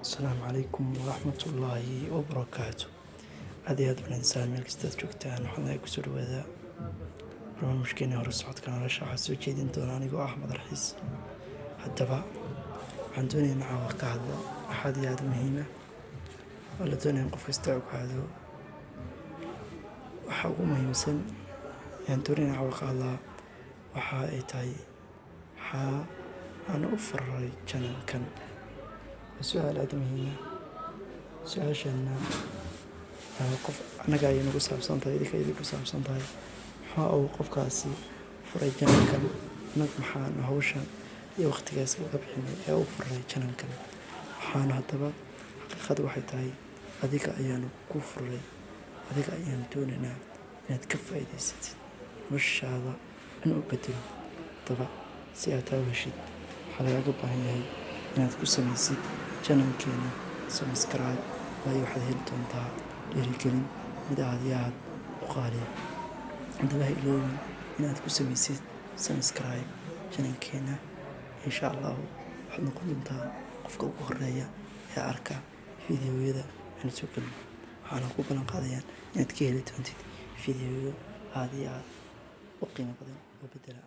السلام عليكم ورحمة الله وبركاته. هذه أدنى إنسان ملك استجوكتان وحنا يكسر وذا برنامجكيني هور الصعود كان رشح حسو جيدين دوناني أحمد الرحيس حتى بقى عن دوني مع وقع هذا أحد هذا مهمة ولا دوني نقف يستوعب هذا وحاو مهم سن يعني دوني مع وقع الله وحا إيتاي حا أنا أفر جنان كان سؤال هذا مهمة سؤال شأننا qof anaga ay nagu saabsan tahay idinka idin ku saabsan tahay waxa uu qofkaasi furay janankan nag maxaan hawshan iyo waqtigaas uga bixinay ee uu furay janankan waxaan hadaba xaqiiqadu waxay tahay adiga ayaan ku furay adiga ayaan doonaynaa inaad ka faa'iidaysatid noloshaada inuu bedelo daba si aad u heshid waxaa lagaaga baahan yahay inaad ku samaysid janankeena subscribe waayo waxaad heli doontaa dhiirigelin mid aad iyo aad u qaaliya hadaba ha iloowin inaad ku samaysid subscribe janankeena insha allahu waxaad noqon doontaa qofka ugu horeeya ee arka fiidiyowyada aan soo gelino waxaana ku ballan qaadayaan inaad ka heli doontid fiidiyoyo aad iyo aad u qiimo badan oo bedela